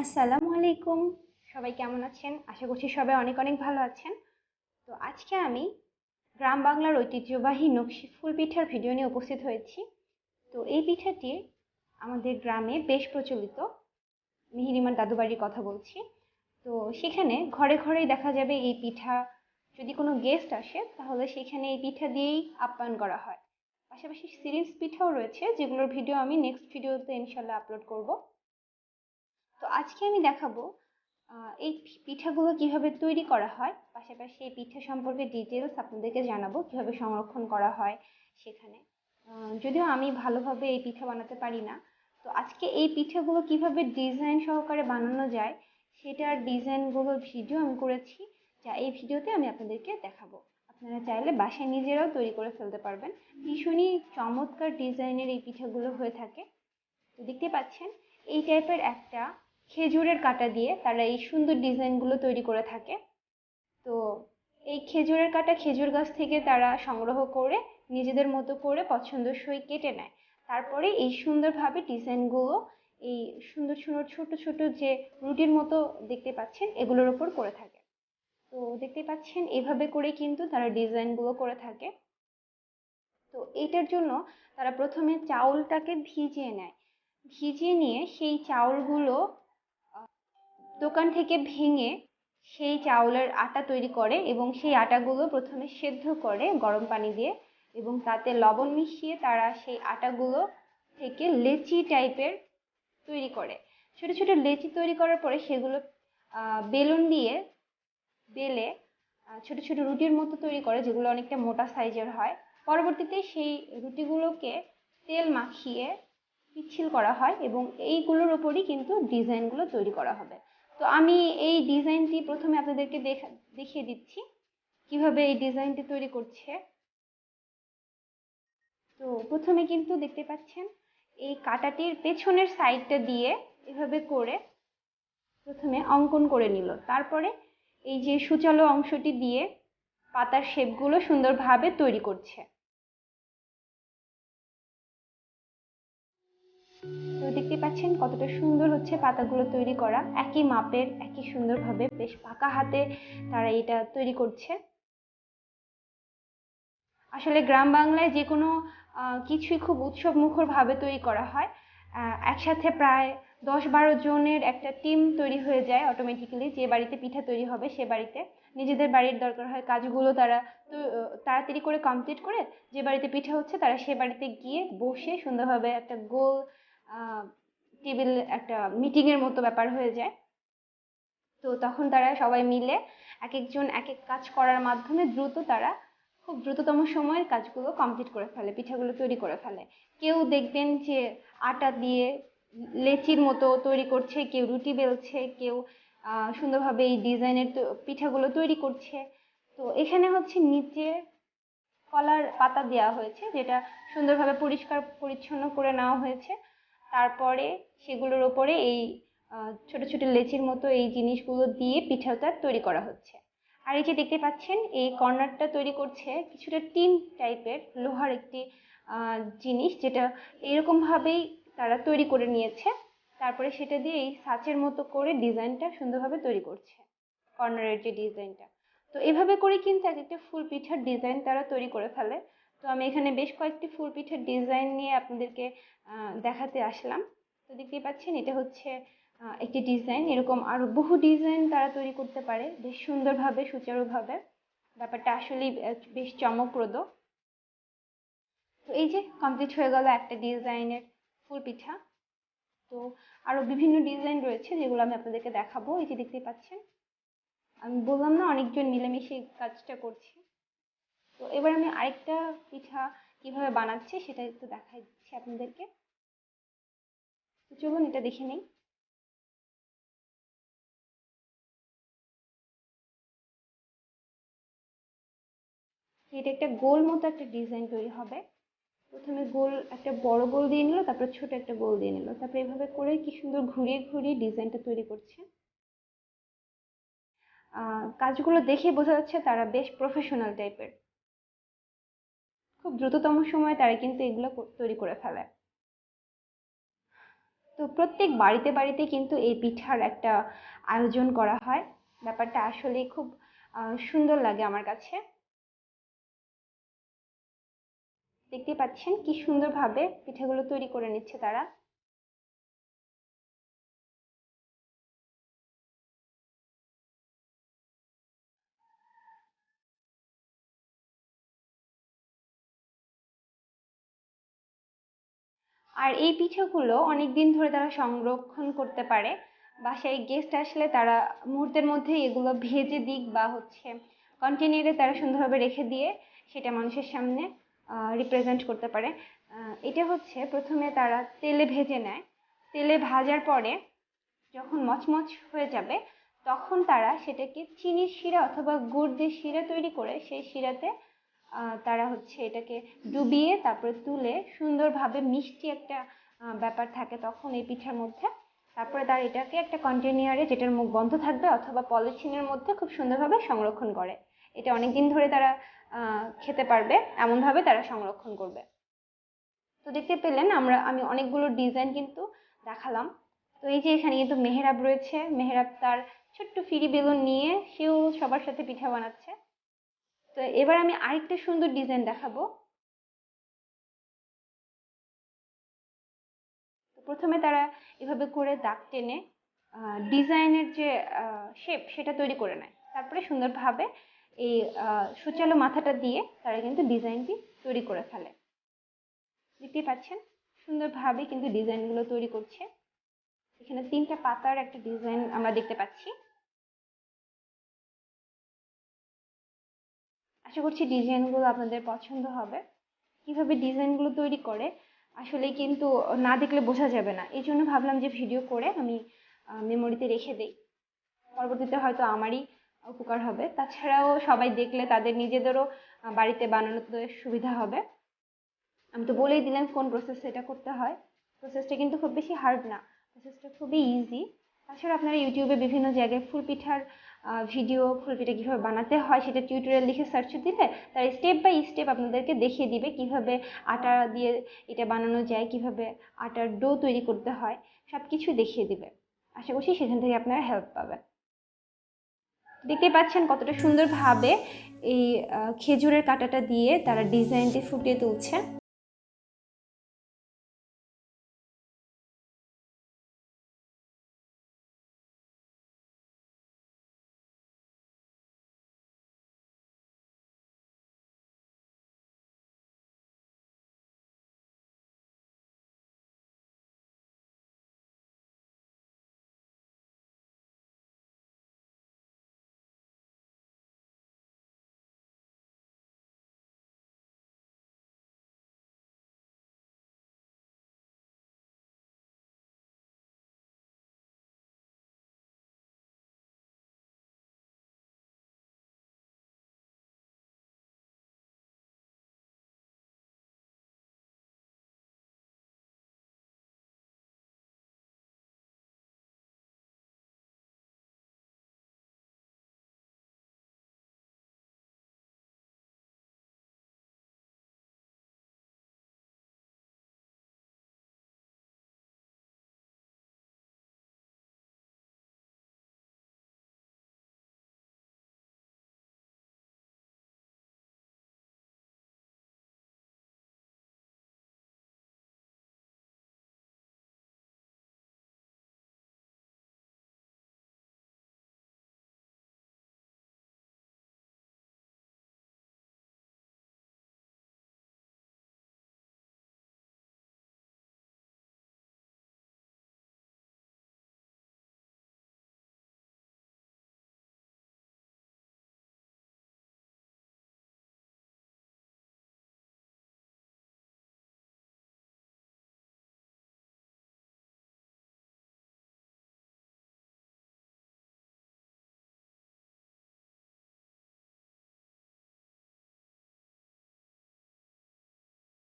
আসসালামু আলাইকুম। সবাই কেমন আছেন? আশা করছি সবাই অনেক অনেক ভালো আছেন। তো আজকে আমি গ্রাম বাংলার ঐতিহ্যবাহী নকশি ফুল পিঠার ভিডিও নিয়ে উপস্থিত হয়েছি। তো এই পিঠাটি আমাদের গ্রামে বেশ প্রচলিত। মিহিরিমার দাদু বাড়ির কথা বলছি। তো সেখানে ঘরে ঘরেই দেখা যাবে এই পিঠা। যদি কোনো গেস্ট আসে তাহলে সেখানে এই পিঠা দিয়েই আপ্যায়ন করা হয়। পাশাপাশি সিরিঞ্জ পিঠাও রয়েছে, যেগুলোর ভিডিও আমি নেক্সট ভিডিওতে ইনশাল্লাহ আপলোড করব। তো আজকে আমি দেখাবো এই পিঠাগুলো কিভাবে তৈরি করা হয়, পাশাপাশি এই পিঠা সম্পর্কে ডিটেলস আপনাদেরকে জানাবো কিভাবে সংরক্ষণ করা হয় সেখানে। যদিও আমি ভালোভাবে এই পিঠা বানাতে পারি না, তো আজকে এই পিঠাগুলো কিভাবে ডিজাইন সহকারে বানানো যায় সেটার ডিজাইনগুলোর ভিডিও আমি করেছি, যা এই ভিডিওতে আমি আপনাদেরকে দেখাবো। আপনারা চাইলে বাসায় নিজেরাও তৈরি করে ফেলতে পারবেন। ভীষণই চমৎকার ডিজাইনের এই পিঠাগুলো হয়ে থাকে। তো দেখতে পাচ্ছেন এই টাইপের একটা খেজুরের কাঁটা দিয়ে তারা এই সুন্দর ডিজাইনগুলো তৈরি করে থাকে। তো এই খেজুরের কাঁটা খেজুর গাছ থেকে তারা সংগ্রহ করে নিজেদের মতো করে পছন্দসই কেটে নেয়। তারপরে এই সুন্দরভাবে ডিজাইনগুলো এই সুন্দর সুন্দর ছোট ছোট যে রুটির মতো দেখতে পাচ্ছেন এগুলোর উপর করে থাকে। তো দেখতে পাচ্ছেন এভাবে করে কিন্তু তারা ডিজাইনগুলো করে থাকে। তো এটার জন্য তারা প্রথমে চাউলটাকে ভিজিয়ে নেয়। ভিজিয়ে নিয়ে সেই চাউলগুলো দোকান থেকে ভেঙে সেই চাউলের আটা তৈরি করে এবং সেই আটাগুলো প্রথমে সেদ্ধ করে গরম পানি দিয়ে, এবং তাতে লবণ মিশিয়ে তারা সেই আটাগুলো থেকে লেচি টাইপের তৈরি করে। ছোট ছোট লেচি তৈরি করার পরে সেগুলো বেলুন দিয়ে বেলে ছোট ছোট রুটির মতো তৈরি করে, যেগুলো অনেকটা মোটা সাইজের হয়। পরবর্তীতে সেই রুটিগুলোকে তেল মাখিয়ে পিচ্ছিল করা হয় এবং এইগুলোর ওপরই কিন্তু ডিজাইনগুলো তৈরি করা হবে। তো আমি এই ডিজাইনটি প্রথমে আপনাদেরকে দেখিয়ে দিচ্ছি কিভাবে এই ডিজাইনটি তৈরি করছে। তো প্রথমে কিন্তু দেখতে পাচ্ছেন এই কাঁটাটির পেছনের সাইডটা দিয়ে এভাবে করে প্রথমে অঙ্কন করে নিল। তারপরে এই যে সূচালো অংশটি দিয়ে পাতার শেপগুলো সুন্দরভাবে তৈরি করছে। তো দেখতে পাচ্ছেন কতটা সুন্দর হচ্ছে পাতাগুলো তৈরি করা, একই মাপের একই সুন্দরভাবে বেশ পাকা হাতে তারা এটা তৈরি করছে। আসলে গ্রাম বাংলায় যে কোনো কিছুই খুব উৎসব মুখর ভাবে তৈরি করা হয়। একসাথে প্রায় 10-12 জনের একটা টিম তৈরি হয়ে যায় অটোমেটিক্যালি। যে বাড়িতে পিঠা তৈরি হবে সে বাড়িতে নিজেদের বাড়ির দরকার হয় কাজগুলো তারা তাড়াতাড়ি করে কমপ্লিট করে, যে বাড়িতে পিঠা হচ্ছে তারা সে বাড়িতে গিয়ে বসে সুন্দরভাবে একটা গোল টেবিল, একটা মিটিং এর মতো ব্যাপার হয়ে যায়। তো তখন তারা সবাই মিলে এক একজন এক এক কাজ করার মাধ্যমে দ্রুত তারা খুব দ্রুততম সময়ে কাজগুলো কমপ্লিট করে ফেলে, পিঠাগুলো তৈরি করে ফেলে। কেউ দেখবেন যে আটা দিয়ে লেচির মতো তৈরি করছে, কেউ রুটি বেলছে, কেউ সুন্দরভাবে এই ডিজাইনের পিঠাগুলো তৈরি করছে। তো এখানে হচ্ছে নিচে কলার পাতা দেওয়া হয়েছে, যেটা সুন্দরভাবে পরিষ্কার পরিচ্ছন্ন করে নেওয়া হয়েছে। তারপরে সেগুলোর ওপরে এই ছোট ছোট লেচির মতো এই জিনিসগুলো দিয়ে পিঠাটা তৈরি করা হচ্ছে। আর এই যে দেখতে পাচ্ছেন এই কর্নারটা তৈরি করছে কিছুটা টিন টাইপের লোহার একটি জিনিস, যেটা এরকম ভাবেই তারা তৈরি করে নিয়েছে। তারপরে সেটা দিয়ে এই সাঁচের মতো করে ডিজাইনটা সুন্দরভাবে তৈরি করছে, কর্নারের যে ডিজাইনটা। তো এভাবে করে কিন্তু এক একটা ফুল পিঠার ডিজাইন তারা তৈরি করে ফেলে। তো আমি এখানে বেশ কয়েকটি ফুল পিঠার ডিজাইন নিয়ে আপনাদেরকে দেখাতে আসলাম। তো দেখতেই পাচ্ছেন এটা হচ্ছে একটি ডিজাইন। এরকম আরো বহু ডিজাইন তারা তৈরি করতে পারে বেশ সুন্দরভাবে সুচারুভাবে। ব্যাপারটা আসলে বেশ চমকপ্রদ। তো এই যে কমপ্লিট হয়ে গেল একটা ডিজাইনের ফুল পিঠা। তো আরো বিভিন্ন ডিজাইন রয়েছে যেগুলো আমি আপনাদেরকে দেখাবো। এই যে দেখতেই পাচ্ছেন, আমি বললাম না অনেকজন মিলেমিশে এই কাজটা করছে। তো এবার আমি আরেকটা পিঠা কিভাবে বানাচ্ছি সেটা একটু দেখাই দিচ্ছি আপনাদেরকে। তো চলুন এটা দেখে নিই। এটা একটা গোল মতো একটা ডিজাইন তৈরি হবে। প্রথমে গোল একটা বড় গোল দিয়ে নিল, তারপর ছোট একটা গোল দিয়ে নিল, তারপর এভাবে করে কি সুন্দর ঘুরিয়ে ঘুরিয়ে ডিজাইনটা তৈরি করছে। কাজগুলো দেখে বোঝা যাচ্ছে তারা বেশ প্রফেশনাল টাইপের। খুব দ্রুততম সময়ে তারা কিন্তু এগুলো তৈরি করে ফেলে। তো তো প্রত্যেক বাড়িতে বাড়িতে কিন্তু এই পিঠার একটা আয়োজন করা হয়। ব্যাপারটা আসলে খুব সুন্দর লাগে আমার কাছে। দেখতে পাচ্ছেন কি সুন্দরভাবে পিঠাগুলো তৈরি করে নিচ্ছে তারা। আর এই পিঠাগুলো অনেক দিন ধরে তারা সংরক্ষণ করতে পারে। বাসায় গেস্ট আসলে তারা মুহূর্তের মধ্যে এগুলো ভেজে দিক বা হচ্ছে কন্টেনারে তারা সুন্দরভাবে রেখে দিয়ে সেটা মানুষের সামনে রিপ্রেজেন্ট করতে পারে। এটা হচ্ছে প্রথমে তারা তেলে ভেজে নেয়। তেলে ভাজার পরে যখন মচমচ হয়ে যাবে তখন তারা সেটাকে চিনির শিরা অথবা গুড় দিয়ে শিরা তৈরি করে সেই শিরাতে তারা হচ্ছে এটাকে ডুবিয়ে তারপরে তুলে সুন্দরভাবে মিষ্টি একটা ব্যাপার থাকে তখন এই পিঠার মধ্যে। তারপরে তারা এটাকে একটা কন্টেনারে যেটার মুখ বন্ধ থাকবে অথবা পলিথিনের মধ্যে খুব সুন্দরভাবে সংরক্ষণ করে। এটা অনেকদিন ধরে তারা খেতে পারবে এমনভাবে তারা সংরক্ষণ করবে। তো দেখতে পেলেন আমি অনেকগুলো ডিজাইন কিন্তু দেখালাম। তো এই যে এখানে কিন্তু মেহরাব রয়েছে, মেহরাব তার ছোট্ট ফিরি বেলুন নিয়ে সেও সবার সাথে পিঠা বানাচ্ছে। তো এবার আমি আরেকটা সুন্দর ডিজাইন দেখাবো। তো প্রথমে তারা এভাবে করে দাগ টেনে ডিজাইনের যে শেপ সেটা তৈরি করে নেয়। তারপরে সুন্দরভাবে এই সূচালো মাথাটা দিয়ে তারা কিন্তু ডিজাইনটি তৈরি করে ফেলে। দেখতেই পাচ্ছেন সুন্দরভাবে কিন্তু ডিজাইনগুলো তৈরি করছে। এখানে 3টা পাতার একটা ডিজাইন আমরা দেখতে পাচ্ছি। আশা করছি ডিজাইনগুলো আপনাদের পছন্দ হবে। কিভাবে ডিজাইনগুলো তৈরি করে আসলে কিন্তু না দেখলে বোঝা যাবে না। এই জন্য ভাবলাম যে ভিডিও করে আমি মেমোরিতে রেখে দেই, পরবর্তীতে হয়তো আমারই উপকার হবে। তাছাড়াও সবাই দেখলে তাদের নিজেদেরও বাড়িতে বানানোতে সুবিধা হবে। আমি তো বলেই দিলাম কোন প্রসেসে এটা করতে হয়। প্রসেসটা কিন্তু খুব বেশি হার্ড না, প্রসেসটা খুবই ইজি। তাছাড়া আপনারা ইউটিউবে বিভিন্ন জায়গায় ফুল পিঠার ভিডিও, ফুল পিঠা কীভাবে বানাতে হয় সেটা টিউটোরিয়াল লিখে সার্চ দিলে তার স্টেপ বাই স্টেপ আপনাদেরকে দেখিয়ে দিবে কিভাবে আটা দিয়ে এটা বানানো যায়, কিভাবে আটার ডো তৈরি করতে হয়, সব কিছুই দেখিয়ে দিবে। আশা করছি সেখান থেকে আপনারা হেল্প পাবেন। দেখতেই পাচ্ছেন কতটা সুন্দরভাবে এই খেজুরের কাঁটাটা দিয়ে তারা ডিজাইনটি ফুটিয়ে তুলছে।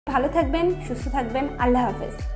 ভালো থাকবেন, সুস্থ থাকবেন। আল্লাহ হাফেজ।